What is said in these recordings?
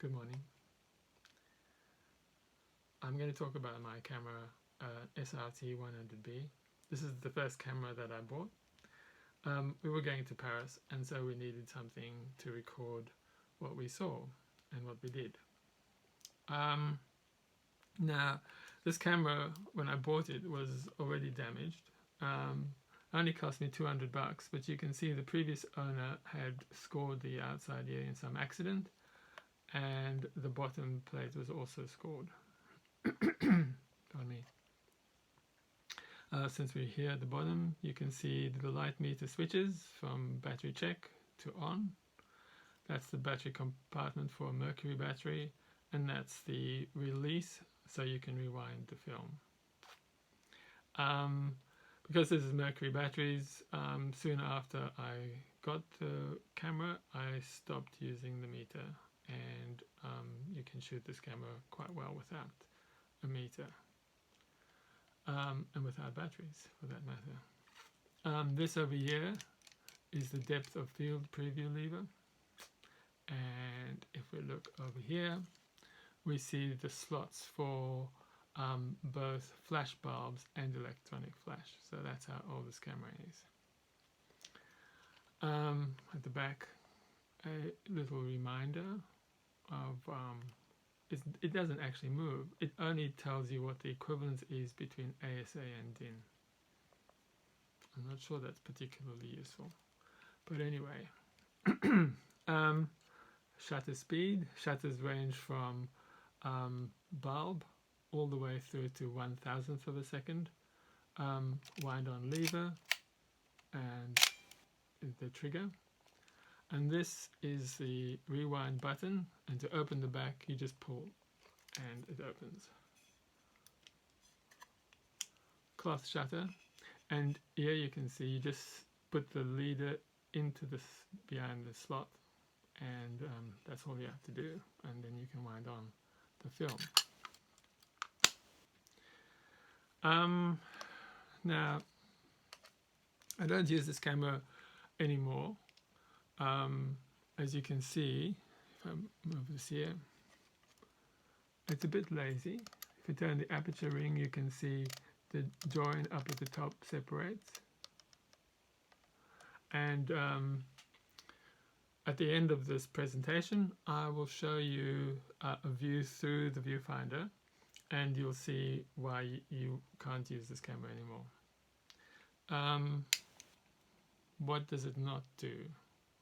Good morning. I'm going to talk about my camera SRT100b. This is the first camera that I bought. We were going to Paris, and so we needed something to record what we saw and what we did. Now, this camera, when I bought it, was already damaged. Only cost me $200, but you can see the previous owner had scored the outside ear in some accident, and the bottom plate was also scored. Pardon me. Since we're here at the bottom, you can see the light meter switches from battery check to on. That's the battery compartment for a mercury battery, and that's the release, so you can rewind the film. Because this is mercury batteries, soon after I got the camera, I stopped using the meter, and you can shoot this camera quite well without a meter, and without batteries for that matter. This over here is the depth of field preview lever, and if we look over here, we see the slots for both flash bulbs and electronic flash. So that's how old this camera is. At the back, a little reminder of it doesn't actually move. It only tells you what the equivalence is between ASA and DIN. I'm not sure that's particularly useful, but anyway. Shutter speed. Shutters range from bulb all the way through to 1/1000th of a second. Wind on lever and the trigger. And this is the rewind button, and to open the back you just pull and it opens. Cloth shutter, and here you can see you just put the leader into this behind the slot, and that's all you have to do, and then you can wind on the film. Now, I don't use this camera anymore. As you can see, if I move this here, it's a bit lazy. If you turn the aperture ring, you can see the join up at the top separates. And at the end of this presentation, I will show you a view through the viewfinder, and you'll see why you can't use this camera anymore. What does it not do?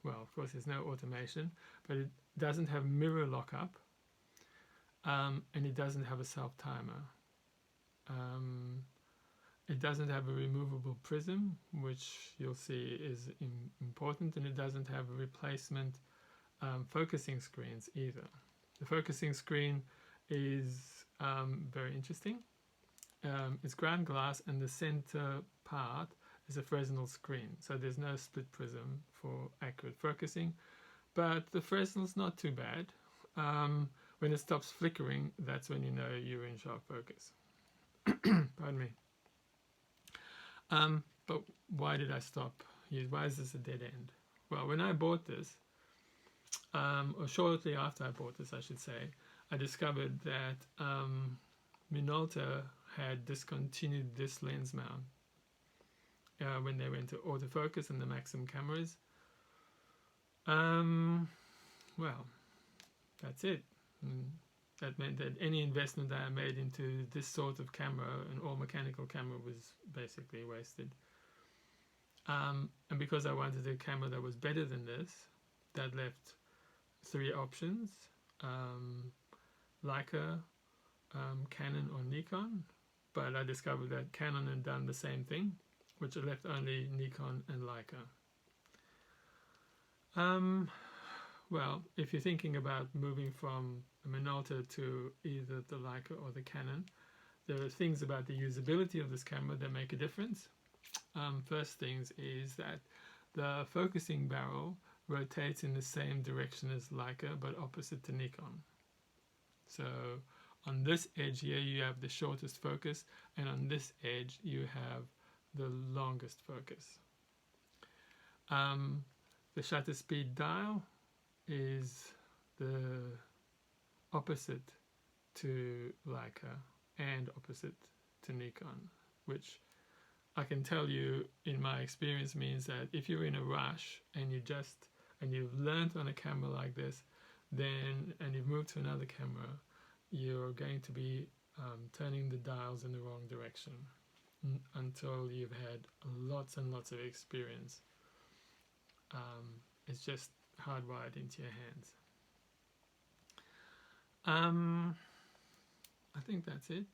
Well, of course, there's no automation, but it doesn't have mirror lockup, and it doesn't have a self-timer. It doesn't have a removable prism, which you'll see is important, and it doesn't have a replacement focusing screens either. The focusing screen is very interesting. It's ground glass, and the center part is a Fresnel screen, so there's no split prism for accurate focusing, but the Fresnel's not too bad. When it stops flickering, that's when you know you're in sharp focus. Pardon me. But why did I stop? Why is this a dead end? Well, when I bought this, or shortly after I bought this, I should say, I discovered that Minolta had discontinued this lens mount when they went to autofocus and the Maxim cameras. Well, that's it. That meant that any investment that I made into this sort of camera, an all-mechanical camera, was basically wasted. And because I wanted a camera that was better than this, that left three options: Leica, Canon, or Nikon. But I discovered that Canon had done the same thing, which left only Nikon and Leica. Well, if you're thinking about moving from a Minolta to either the Leica or the Canon, there are things about the usability of this camera that make a difference. First things is that the focusing barrel rotates in the same direction as Leica, but opposite to Nikon. So on this edge here you have the shortest focus, and on this edge you have the longest focus. The shutter speed dial is the opposite to Leica and opposite to Nikon, which I can tell you in my experience means that if you're in a rush and you've learned on a camera like this, and you've moved to another camera, you're going to be turning the dials in the wrong direction until you've had lots and lots of experience. It's just hardwired into your hands. I think that's it.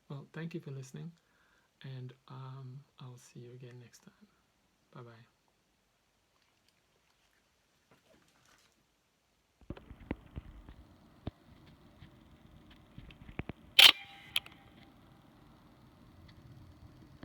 Well, thank you for listening, and I'll see you again next time. Bye bye.